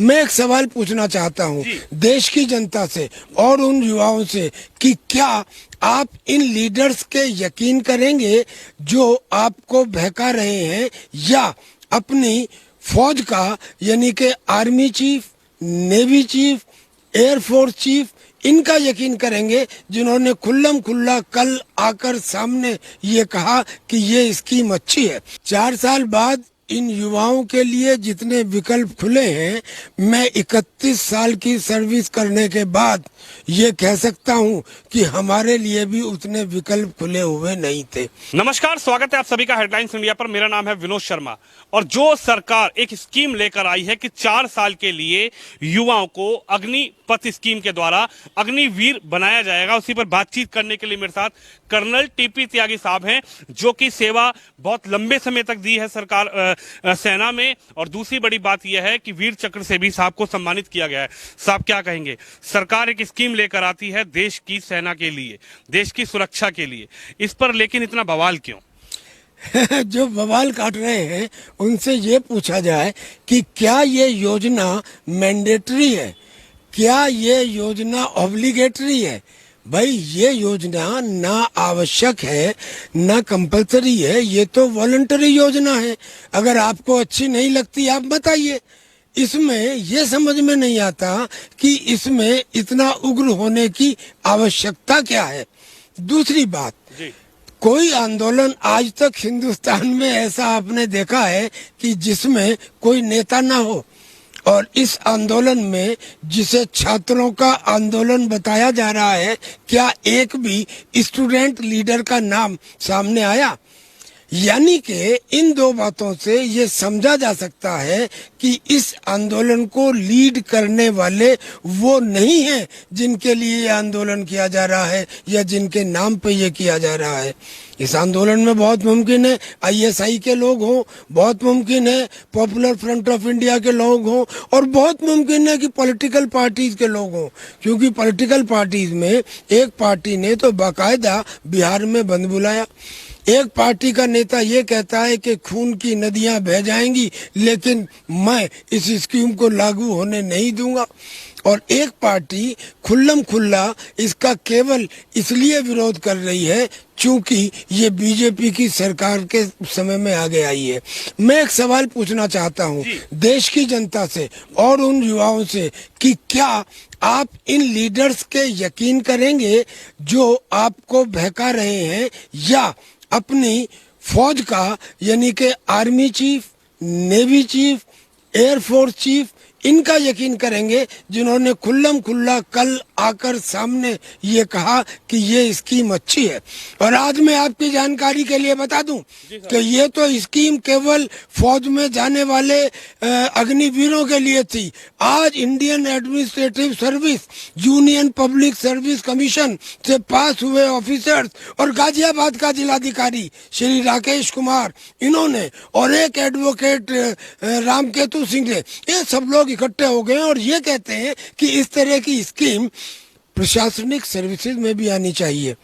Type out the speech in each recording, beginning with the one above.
मैं एक सवाल पूछना चाहता हूँ देश की जनता से और उन युवाओं से कि क्या आप इन लीडर्स के यकीन करेंगे जो आपको बहका रहे हैं, या अपनी फौज का यानी कि army chief, navy chief, air force chief, इनका यकीन करेंगे जिन्होंने खुल्लम खुल्ला कल आकर सामने ये कहा कि ये स्कीम अच्छी है। 4 साल बाद इन युवाओं के लिए जितने विकल्प खुले हैं, मैं 31 साल की सर्विस करने के बाद ये कह सकता हूँ कि हमारे लिए भी उतने विकल्प खुले हुए नहीं थे। नमस्कार, स्वागत है आप सभी का हेडलाइंस इंडिया पर। मेरा नाम है विनोद शर्मा। और जो सरकार एक स्कीम लेकर आई है कि 4 साल के लिए युवाओं को अग्निपथ स्कीम के द्वारा अग्निवीर बनाया जाएगा, उसी पर बातचीत करने के लिए मेरे साथ कर्नल टीपी त्यागी साहब हैं, जो कि सेवा बहुत लंबे समय तक दी है सरकार सेना में। और दूसरी बड़ी बात यह है कि वीर चक्र से भी साहब को सम्मानित किया गया है। साहब क्या कहेंगे? सरकार एक स्कीम लेकर आती है देश की सेना के लिए, देश की सुरक्षा के लिए, इस पर लेकिन इतना बवाल क्यों? जो बवाल काट रहे हैं उनसे ये पूछा जाए कि क्या ये योजना मैंडेटरी है, क्या ये योजना ऑब्लिगेटरी है? भाई, ये योजना ना आवश्यक है ना कंपलसरी है, ये तो वॉलंटरी योजना है। अगर आपको अच्छी नहीं लगती आप बताइए। इसमें ये समझ में नहीं आता कि इसमें इतना उग्र होने की आवश्यकता क्या है। दूसरी बात, कोई आंदोलन आज तक हिंदुस्तान में ऐसा आपने देखा है कि जिसमें कोई नेता ना हो? और इस आंदोलन में जिसे छात्रों का आंदोलन बताया जा रहा है, क्या एक भी स्टूडेंट लीडर का नाम सामने आया? यानी कि इन दो बातों से ये समझा जा सकता है कि इस आंदोलन को लीड करने वाले वो नहीं हैं जिनके लिए ये आंदोलन किया जा रहा है या जिनके नाम पे ये किया जा रहा है। इस आंदोलन में बहुत मुमकिन है आईएसआई के लोग हों, बहुत मुमकिन है पॉपुलर फ्रंट ऑफ इंडिया के लोग हों, और बहुत मुमकिन है कि पॉलिटिकल पार्टीज के लोग हों, क्योंकि पॉलिटिकल पार्टीज में एक पार्टी ने तो बाकायदा बिहार में बंद बुलाया। एक पार्टी का नेता ये कहता है कि खून की नदियां बह जाएंगी, लेकिन मैं इस स्कीम को लागू होने नहीं दूंगा। और एक पार्टी खुल्लम खुल्ला इसका केवल इसलिए विरोध कर रही है क्योंकि ये बीजेपी की सरकार के समय में आगे आई है। मैं एक सवाल पूछना चाहता हूँ देश की जनता से और उन युवाओं से कि क्या आप इन लीडर्स के यकीन करेंगे जो आपको बहका रहे हैं, या अपनी फौज का यानी कि army chief, navy chief, air force chief, इनका यकीन करेंगे जिन्होंने खुल्लम खुल्ला कल आकर सामने ये कहा कि ये स्कीम अच्छी है। और आज मैं आपकी जानकारी के लिए बता दूं कि ये तो स्कीम केवल फौज में जाने वाले अग्निवीरों के लिए थी। आज Indian administrative service, union public service commission से पास हुए ऑफिसर्स और गाजियाबाद का जिलाधिकारी श्री राकेश कुमार, इन्होंने, और एक एडवोकेट रामकेतु सिंह ने, ये सब लोग इकट्ठे हो गए और ये कहते हैं कि इस तरह की स्कीम प्रशासनिक सर्विसेज में भी आनी चाहिए।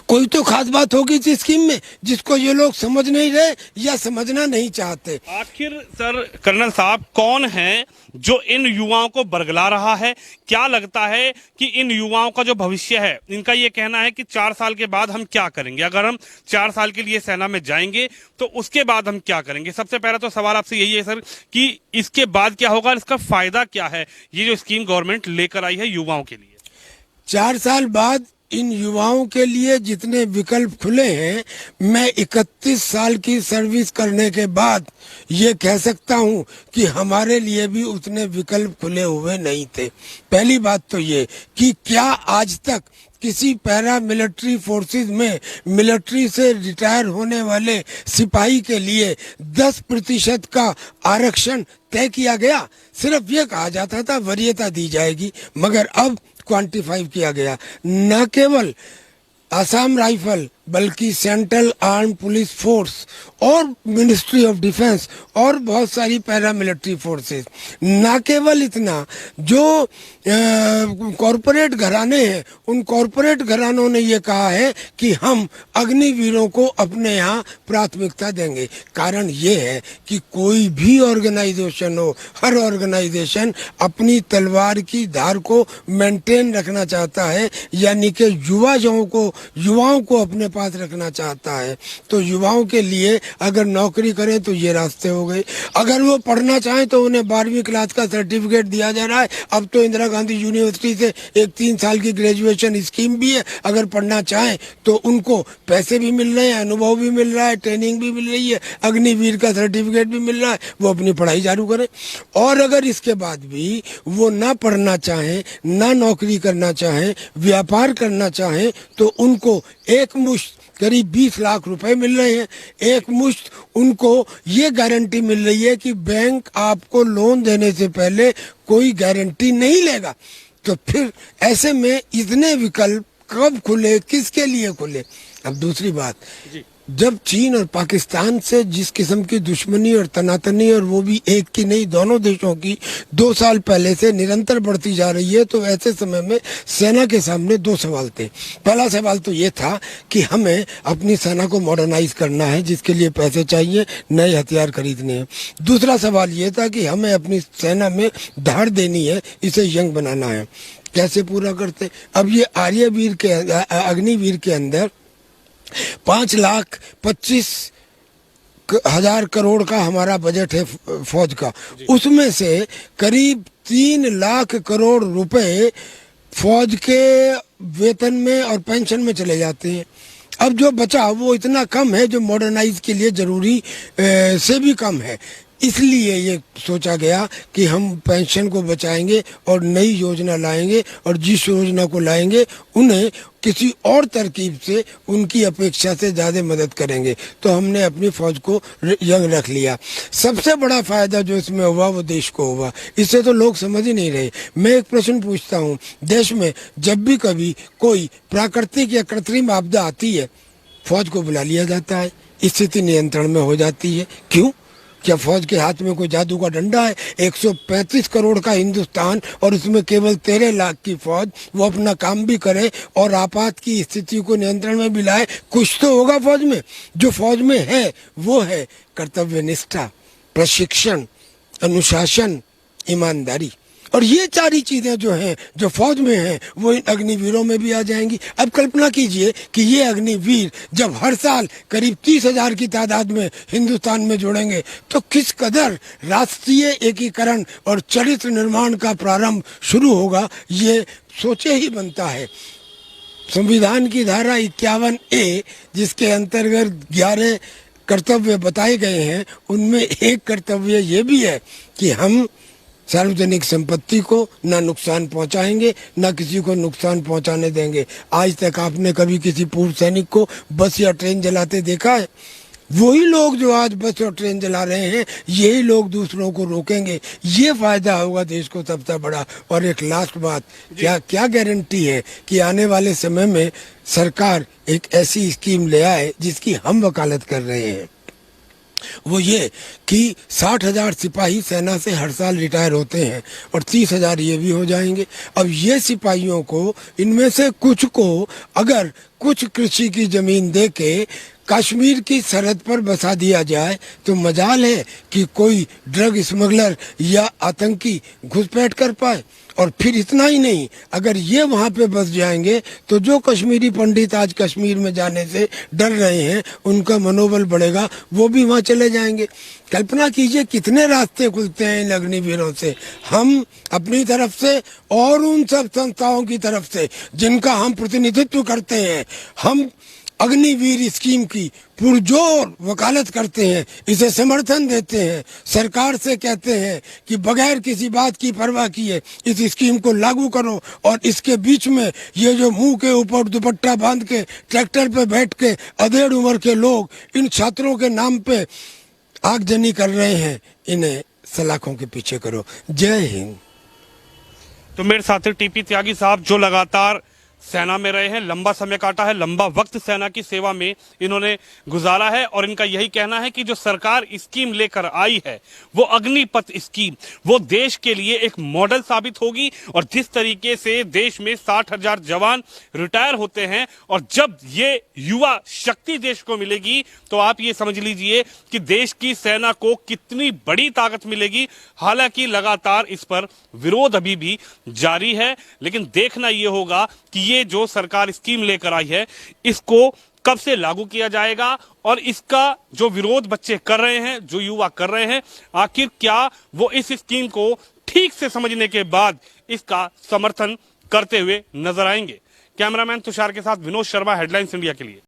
कोई तो खास बात होगी इस स्कीम में जिसको ये लोग समझ नहीं रहे या समझना नहीं चाहते। आखिर सर कर्नल साहब, कौन है जो इन युवाओं को बरगला रहा है? क्या लगता है कि इन युवाओं का जो भविष्य है, इनका ये कहना है कि 4 साल के बाद हम क्या करेंगे? अगर हम 4 साल के लिए सेना में जाएंगे तो उसके बाद हम क्या करेंगे? सबसे पहला तो सवाल आपसे यही है सर कि इसके बाद क्या होगा, इसका फायदा क्या है, ये जो स्कीम गवर्नमेंट लेकर आई है युवाओं के लिए? 4 साल बाद इन युवाओं के लिए जितने विकल्प खुले हैं, मैं 31 साल की सर्विस करने के बाद ये कह सकता हूँ कि हमारे लिए भी उतने विकल्प खुले हुए नहीं थे। पहली बात तो ये कि क्या आज तक किसी पैरा मिलिट्री फोर्सेस में मिलिट्री से रिटायर होने वाले सिपाही के लिए 10% का आरक्षण तय किया गया? सिर्फ ये कहा जाता था वरीयता दी जाएगी, मगर अब क्वांटिफाई किया गया। न केवल आसाम राइफल, बल्कि सेंट्रल आर्म पुलिस फोर्स और मिनिस्ट्री ऑफ डिफेंस और बहुत सारी पैरामिलिट्री फोर्सेस। ना केवल इतना, जो कॉरपोरेट घराने हैं उन कॉरपोरेट घरानों ने ये कहा है कि हम अग्निवीरों को अपने यहाँ प्राथमिकता देंगे। कारण ये है कि कोई भी ऑर्गेनाइजेशन हो, हर ऑर्गेनाइजेशन अपनी तलवार की धार को मेंटेन रखना चाहता है, यानी कि युवाओं को अपने पास रखना चाहता है। तो युवाओं के लिए अगर नौकरी करें तो ये रास्ते हो गए। अगर वो पढ़ना चाहें तो उन्हें 12वीं क्लास का सर्टिफिकेट दिया जा रहा है। अब तो इंदिरा गांधी यूनिवर्सिटी से एक 3 साल की ग्रेजुएशन स्कीम भी है। अगर पढ़ना चाहें तो उनको पैसे भी मिल रहे हैं, अनुभव भी मिल रहा है, ट्रेनिंग भी मिल रही है, अग्निवीर का सर्टिफिकेट भी मिल रहा है। वो अपनी पढ़ाई चालू करें। और अगर इसके बाद भी वो ना पढ़ना चाहें, ना नौकरी करना चाहें, व्यापार करना चाहें, तो उनको एक मुश्त करीब 20 लाख रुपए मिल रहे हैं। एक मुश्त उनको ये गारंटी मिल रही है कि बैंक आपको लोन देने से पहले कोई गारंटी नहीं लेगा। तो फिर ऐसे में इतने विकल्प कब खुले, किसके लिए खुले? अब दूसरी बात, जब चीन और पाकिस्तान से जिस किस्म की दुश्मनी और तनातनी, और वो भी एक की नहीं दोनों देशों की 2 साल पहले से निरंतर बढ़ती जा रही है, तो ऐसे समय में सेना के सामने 2 सवाल थे। पहला सवाल तो ये था कि हमें अपनी सेना को मॉडर्नाइज करना है, जिसके लिए पैसे चाहिए, नए हथियार खरीदने हैं। दूसरा सवाल ये था कि हमें अपनी सेना में धार देनी है, इसे यंग बनाना है। कैसे पूरा करते? अब ये आर्यवीर के अग्निवीर के अंदर 5,25,000 करोड़ का हमारा बजट है फौज का। उसमें से करीब 3 लाख करोड़ रुपए फौज के वेतन में और पेंशन में चले जाते हैं। अब जो बचा वो इतना कम है जो मॉडर्नाइज के लिए जरूरी से भी कम है। इसलिए ये सोचा गया कि हम पेंशन को बचाएंगे और नई योजना लाएंगे, और जिस योजना को लाएंगे उन्हें किसी और तरकीब से उनकी अपेक्षा से ज़्यादा मदद करेंगे। तो हमने अपनी फौज को यंग रख लिया। सबसे बड़ा फायदा जो इसमें हुआ वो देश को हुआ। इससे तो लोग समझ ही नहीं रहे। मैं एक प्रश्न पूछता हूँ, देश में जब भी कभी कोई प्राकृतिक या कृत्रिम आपदा आती है, फौज को बुला लिया जाता है, स्थिति नियंत्रण में हो जाती है। क्यों? क्या फौज के हाथ में कोई जादू का डंडा है? 135 करोड़ का हिंदुस्तान और उसमें केवल 13 लाख की फौज, वो अपना काम भी करे और आपात की स्थिति को नियंत्रण में भी लाए। कुछ तो होगा फौज में। जो फौज में है वो है कर्तव्य निष्ठा, प्रशिक्षण, अनुशासन, ईमानदारी। और ये 4 चीजें जो हैं, जो फौज में हैं, वो इन अग्निवीरों में भी आ जाएंगी। अब कल्पना कीजिए कि ये अग्निवीर जब हर साल करीब 30,000 की तादाद में हिंदुस्तान में जुड़ेंगे, तो किस कदर राष्ट्रीय एकीकरण और चरित्र निर्माण का प्रारंभ शुरू होगा, ये सोचे ही बनता है। संविधान की धारा 51A, जिसके अंतर्गत 11 कर्तव्य बताए गए हैं, उनमें एक कर्तव्य ये भी है कि हम सार्वजनिक संपत्ति को ना नुकसान पहुंचाएंगे, ना किसी को नुकसान पहुंचाने देंगे। आज तक आपने कभी किसी पूर्व सैनिक को बस या ट्रेन जलाते देखा है? वही लोग जो आज बस और ट्रेन जला रहे हैं, यही लोग दूसरों को रोकेंगे। ये फायदा होगा देश को सबसे बड़ा। और एक लास्ट बात, क्या गारंटी है कि आने वाले समय में सरकार एक ऐसी स्कीम ले आए जिसकी हम वकालत कर रहे हैं? वो ये कि 60,000 सिपाही सेना से हर साल रिटायर होते हैं और 30,000 ये भी हो जाएंगे। अब ये सिपाहियों को, इनमें से कुछ को अगर कुछ कृषि की जमीन दे के कश्मीर की सरहद पर बसा दिया जाए, तो मजाल है कि कोई ड्रग स्मगलर या आतंकी घुसपैठ कर पाए। और फिर इतना ही नहीं, अगर ये वहाँ पे बस जाएंगे तो जो कश्मीरी पंडित आज कश्मीर में जाने से डर रहे हैं, उनका मनोबल बढ़ेगा, वो भी वहाँ चले जाएंगे। कल्पना कीजिए कितने रास्ते खुलते हैं इन अग्निवीरों से। हम अपनी तरफ से और उन सब संस्थाओं की तरफ से जिनका हम प्रतिनिधित्व करते हैं, हम अग्निवीर स्कीम की पुरजोर वकालत करते हैं, इसे समर्थन देते हैं, सरकार से कहते हैं कि बगैर किसी बात की परवाह किए इस स्कीम को लागू करो। और इसके बीच में ये जो मुंह के ऊपर दुपट्टा बांध के ट्रैक्टर पे बैठ के अधेड़ उम्र के लोग इन छात्रों के नाम पे आगजनी कर रहे हैं, इन्हें सलाखों के पीछे करो। जय हिंद। तो मेरे साथी टीपी त्यागी साहब, जो लगातार सेना में रहे हैं, लंबा समय काटा है, लंबा वक्त सेना की सेवा में इन्होंने गुजारा है और इनका यही कहना है कि जो सरकार स्कीम लेकर आई है वो अग्निपथ स्कीम, वो देश के लिए एक मॉडल साबित होगी। और जिस तरीके से देश में 60,000 जवान रिटायर होते हैं और जब ये युवा शक्ति देश को मिलेगी तो आप ये समझ लीजिए कि देश की सेना को कितनी बड़ी ताकत मिलेगी। हालांकि लगातार इस पर विरोध अभी भी जारी है, लेकिन देखना यह होगा कि ये जो सरकार स्कीम लेकर आई है इसको कब से लागू किया जाएगा और इसका जो विरोध बच्चे कर रहे हैं, जो युवा कर रहे हैं, आखिर क्या वो इस स्कीम को ठीक से समझने के बाद इसका समर्थन करते हुए नजर आएंगे। कैमरामैन तुषार के साथ विनोद शर्मा, हेडलाइंस इंडिया के लिए।